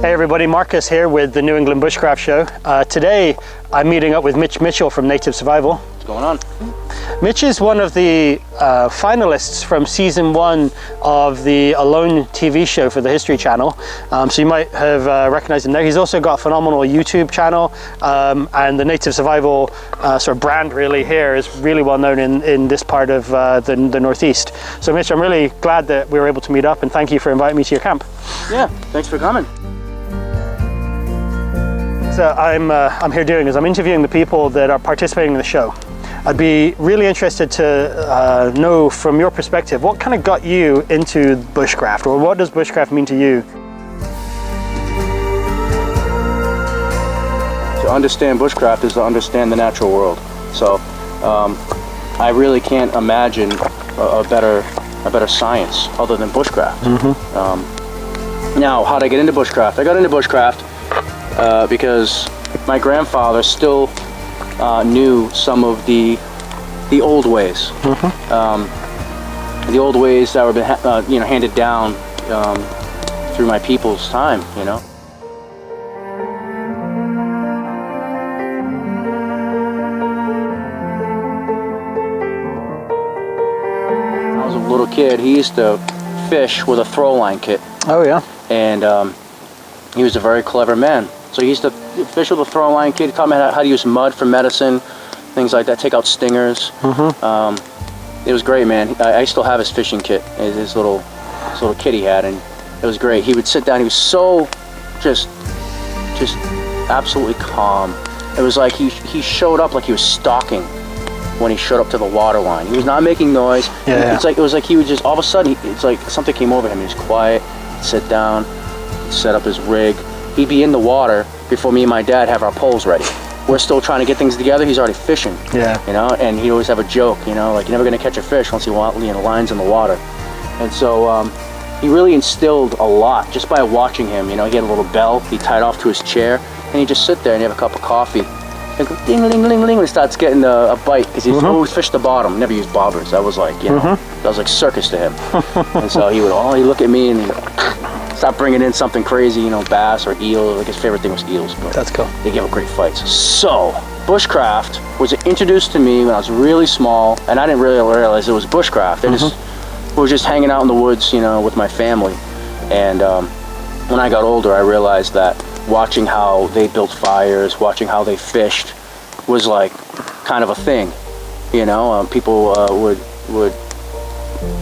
Hey everybody, Marcus here with the New England Bushcraft Show. Today I'm meeting up with Mitch Mitchell from Native Survival. What's going on? Mitch is one of the finalists from season 1 of the Alone TV show for the History Channel. So you might have recognized him there. He's also got a phenomenal YouTube channel, and the Native Survival sort of brand really here is really well known in this part of the Northeast. So Mitch, I'm really glad that we were able to meet up, and thank you for inviting me to your camp. Yeah, thanks for coming. So I'm here doing is I'm interviewing the people that are participating in the show. I'd be really interested to know from your perspective, what kind of got you into bushcraft, or what does bushcraft mean to you? To understand bushcraft is to understand the natural world. So I really can't imagine a better science other than bushcraft. Mm-hmm. Now, how did I get into bushcraft? I got into bushcraft because my grandfather still knew some of the old ways. Mm-hmm. The old ways that were handed down through my people's time, you know. When I was a little kid, he used to fish with a throw line kit. Oh yeah. And he was a very clever man. So he used to fish with a throw line kit. He taught me how to use mud for medicine, things like that, take out stingers. Mm-hmm. It was great, man. I still have his fishing kit, his little kit he had, and it was great. He would sit down, he was so just absolutely calm. It was like he showed up like he was stalking when he showed up to the water line. He was not making noise. Yeah. It was like he would just, all of a sudden, it's like something came over him. He was quiet, sit down, set up his rig. He'd be in the water before me and my dad have our poles ready. We're still trying to get things together. He's already fishing. Yeah. You know, and he'd always have a joke, you know, like, you're never gonna catch a fish once you want, you know, lines in the water. And so he really instilled a lot just by watching him. You know, he had a little bell he tied off to his chair, and he'd just sit there and have a cup of coffee. And go ding, ling, ling, ling, when he starts getting a bite, because he's always fished the bottom, never used bobbers. That was like, you know, that was like circus to him. And so he'd look at me and he'd stop bringing in something crazy, you know, bass or eel. Like, his favorite thing was eels. But that's cool. They give great fights. So bushcraft was introduced to me when I was really small, and I didn't really realize it was bushcraft. We were just hanging out in the woods, you know, with my family. And when I got older, I realized that watching how they built fires, watching how they fished, was like kind of a thing. You know, people would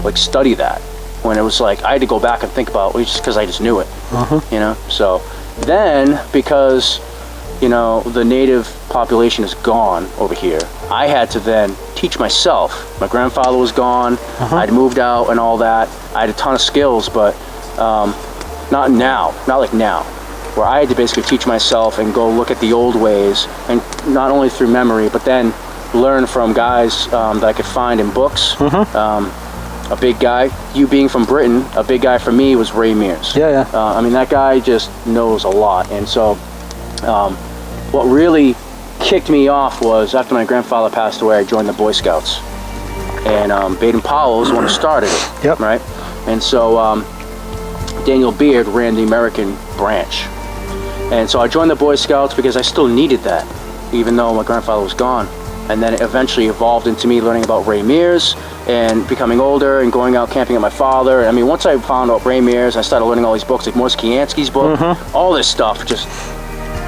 like study that. When it was like, I had to go back and think about it just because I just knew it, you know? So then, because, you know, the native population is gone over here, I had to then teach myself. My grandfather was gone, I'd moved out and all that. I had a ton of skills, but not like now, where I had to basically teach myself and go look at the old ways, and not only through memory, but then learn from guys that I could find in books. A big guy, you being from Britain, a big guy for me was Ray Mears. Yeah. I mean, that guy just knows a lot. And so what really kicked me off was after my grandfather passed away, I joined the Boy Scouts. And Baden Powell was the one who started it. Yep. Right? And so Daniel Beard ran the American branch. And so I joined the Boy Scouts because I still needed that, even though my grandfather was gone. And then it eventually evolved into me learning about Ray Mears and becoming older and going out camping with my father. I mean, once I found out Ray Mears, I started learning all these books, like Morris Kiansky's book. All this stuff just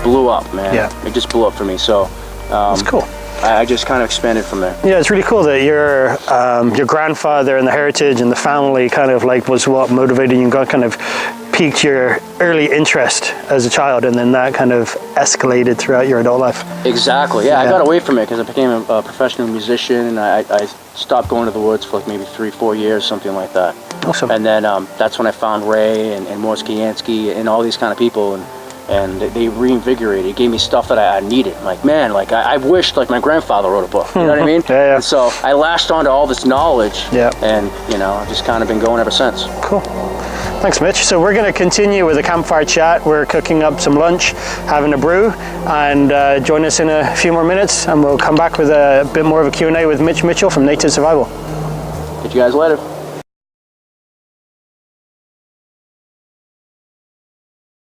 blew up, man. Yeah. It just blew up for me. So that's cool. I just kind of expanded from there. Yeah, it's really cool that your grandfather and the heritage and the family kind of like was what motivated you and got kind of piqued your early interest as a child, and then that kind of escalated throughout your adult life. Exactly, yeah. I got away from it because I became a professional musician, and I stopped going to the woods for like maybe 3-4 years, something like that. Awesome. And then that's when I found Ray and Morris Kiansky and all these kind of people, and they reinvigorated. It gave me stuff that I needed. Like, man, like I wished like my grandfather wrote a book. You know what I mean? Yeah. And so I latched onto all this knowledge. Yeah. And you know, I've just kind of been going ever since. Cool. Thanks, Mitch. So we're going to continue with a campfire chat. We're cooking up some lunch, having a brew, and join us in a few more minutes, and we'll come back with a bit more of a Q&A with Mitch Mitchell from Native Survival. Catch you guys later.